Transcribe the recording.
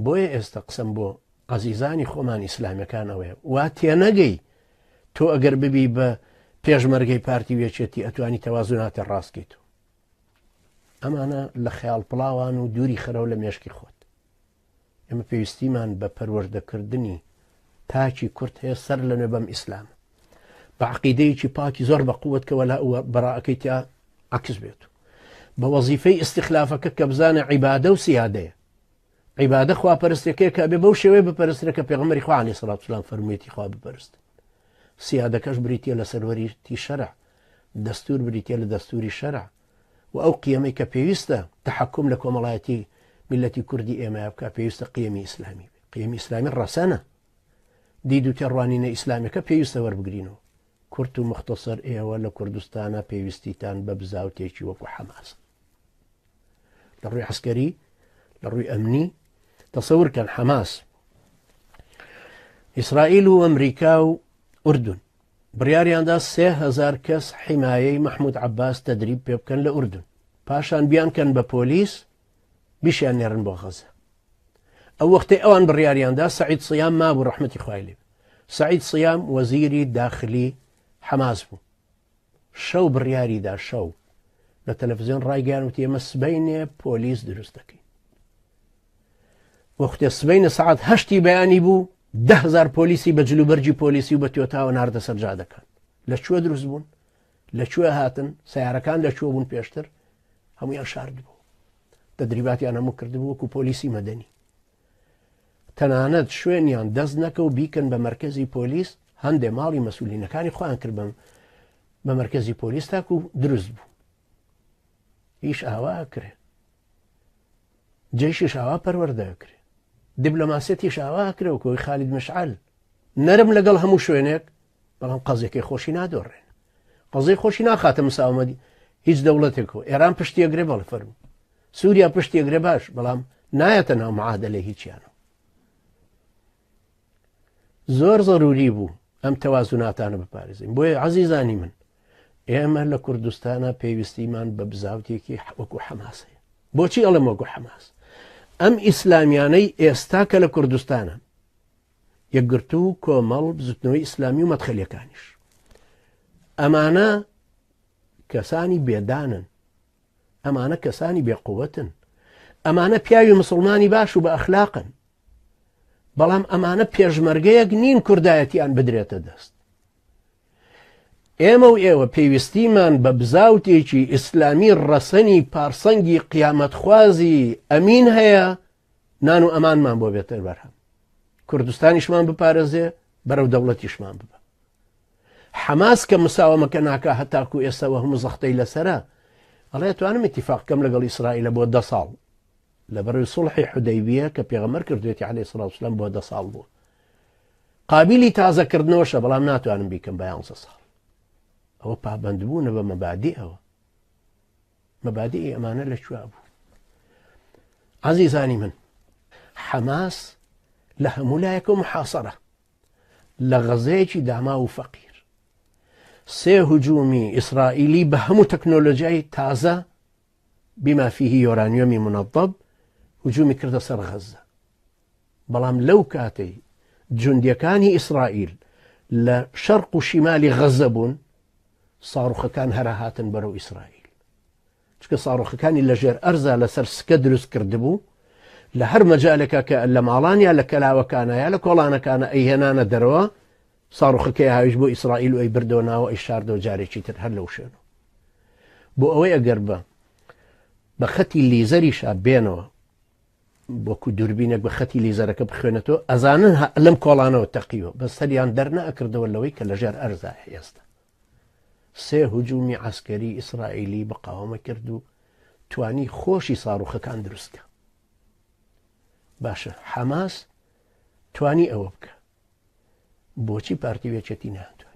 بۆیە ئێستا قسم بۆ عەزیزانی خۆمان ئیسلامیەکان ئەوەیە وا تێنەگەی تۆ ئەگەر ببی بە پێشمەرگەی پارتی وێچێتی ئەتوانی تەوازوناتە ڕاستکەیت و ئەمانە لە خەیاڵ پڵاوان و دووری خەرەوە لە مێشکی خۆت. ئێمە پێویستیمان بە پەروەردەکردنی تاکی کورد هەیە سەر لەنوێ بەم ئیسلام بە عەقیدەیەکی پاکی زۆر بە قووت کە وەلا ئەوە بەڕائەکەی تیا عەکس بێت و بە وەزیفەی ئیستیخلافەکە کە بزانە عیبادە و سیادەیە. عیبادە خواپەرستەکەی کە بێ بەو شێوەیە بپەرسترە کە پێغەمبەری خوا عەلەیهی سەڵات وسەلام فەرموویەتی خوا بپەرستن. سیادەکەش بریتیە لە سەروەریتی شەرع، دەستور بریتیە لە دەستوری شەرع و ئەو قیەمەی کە پێویستە تەحەکوم لە کۆمەڵایەتی میلەتی کوردی ئێمەیە بکە پێویستە قیەمی ئیسلامی بێ. قیەمی ئیسلامی ڕەسەنە، دید و تێڕوانینە ئیسلامیەکە پێویستە وەربگرینەوە. کورد و مختصر ئێوە لە کوردستانە پێویستیتان بە بزاوتێکی وەکو حەماس لە ڕووی عەسکەری، لە ڕووی ئەمنی. تەسەورکەن حەماس، ئیسرائیل و ئەمریکا و ئوردون بڕیاریاندا 3000 کەس حیمایەی مەحموود عەباس تەدریب پێ بکەن لە ئوردون، پاشان بیانکەن بە پۆلیس بیشیان نێڕن بۆ غەزە. ئەو وەختەی ئەوان بڕیاریاندا سەعید سیام مابوو ڕەحمەتی خوای لێ. سەعید سیام وەزیری داخلی حەماس بوو. شەو بڕیاریدا، شەو لە تەلەڤیزیۆن ڕایگەیان وتی ئێمە سبەینێ پۆلیس دروست دەکەین. وەختێ سبەینە سەعات 8 بەیانی بوو 10,000 پۆلیسی بە جلوبەرجی پۆلیسی و بە توێتاوە ناردە سەر جادەکان. لەکوێ دروست بوون؟ لەکوێ هاتن؟ سیارەکان لەکوێ بوون پێشتر؟ هەمویان شارد بوو. تەدریباتیان هەموو کردبوو وەکو پۆلیسی مەدەنی. تەنانەت شوێنیان دەست نەکە و بیکەن بە مەرکەزی پۆلیس، هەندێ ماڵی مەسئولینەکانی خۆیان کرد بە مەرکەزی پۆلیس تاکو دروست بوو. هیچ ئاوا کرێ، جێیشیش ئاوا پەروەردەکرێ، دیبلۆماسیەتیش ئاوا کرێ و کۆی خالید مشعل نەرم لەگەڵ هەموو شوێنێک، بەڵام قەزێکی خۆشی نادۆڕێن، قەزەی خۆشی ناخاتە مساومەتی هیچ دەوڵەتێکەوە. ئێران پشتیەگرێ بەڵێ فەرموو، سووریا پشتیەگرێ باش، بەڵام نایەتە ناو معادلە هیچیانە. زۆر ضروری بوو ئەم تەوازوناتانە بپارێزین. بۆیە عەزیزانی من، ئێمە لە کوردستانە پێویستیمان بە بزاوتێکی وەکو حەماسەیە. بۆچی ئەڵێم وەکو حەماس؟ ئەم ئیسلامیانەی ئێستا کە لە کوردستانە یەکگرتو و کۆمەڵ بزوتنەوەی ئیسلامی و مەدخەلیەکانیش، ئەمانە کەسانی بێدانن، ئەمانە کەسانی بێقووەتن، ئەمانە پیاوی مسلمانی باش و بە ئەخلاقن، بەڵام ئەمانە پێشمەرگەیەک نین کوردایەتیان بدرێتە دەست. ئێمە و ئێوە پێویستیمان بە بزاوتێکی ئیسلامی ڕەسەنی پارسەنگی قیامەتخوازی ئەمین هەیە، نان و ئەمانمان بۆ بێتر بەرهەم، کوردستانیشمان بپارێزێ، بەرەو دەوڵەتیشمان ببە. حەماس کە مساوەمەکە ناکا هەتاکو ئێستاوە هەموو زەختەی لەسەرە، ئەڵێ توانم ئیتیفاق بکەم لەگەڵ ئیسرائیلە بۆ 10 ساڵ لە بەروی سوڵحی حودەیبیە کە پێغەمبەر کردوێتی عەلەیهی سەڵات وسەلام بۆ 10 ساڵ بووە. قابلی تازەکردنەوەشە، بەڵام ناتوانم بیکەم بە 11 ساڵ. ئەوە پابەندبوونە بە مەبادیئەوە. مەبادیئی ئەمانە لەکوێ بوو؟ عەزیزانی من، حەماس لە هەموو لایەکە و محاسەرە لە غەزەیەکی داما و فەقیر. 3 هجومی ئیسرائیلی بە هەموو تەکنۆلۆژیای تازە بما فيه یۆرانیۆمی منەضەب هجومی کردە سەر غەزە. بەڵام لەو کاتەی جوندیەکانی ئیسرائیل لە شەرق و شیمالی غەزە بوون، ساڕوخەکان هەرا هاتن بەرەو ئیسرائیل، چکە ساڕوخەکانی لەژێر ئەرزا لەسەر سکە دروست کردبوو، لە هەر مەجالێکە کە لە ماڵان یا لە کەلاوەکانە یا لە کۆڵانەکانە ئەیهێنانە دەرەوە، ساڕوخەکەی هاویش بۆ ئیسرائیل و ئەی بردەوە ناوە، ئەی شاردەوە جارێکی تر هەر لەو شوێنەوە. بۆ ئەوەی ئەگەر بە خەتی لیزەریشا بێنەوە، بۆکو دووربینێک بە خەتی لیزەرەکە بخوێنێتەوە، ئەزانن لەم کۆڵانەوە تەقیوە، بە سەریان دەرنەئەکردەوە لەوەی کە لەژێر ئەرزا ئێستا. 3 هجومی عەسکەری ئیسرائیلی بەقاومە کرد و توانی خۆشی ساڕوخەکان دروستکە. باشە، حەماس توانی ئەوە بکە، بۆچی پارتی وێچێتی ناتوانێت؟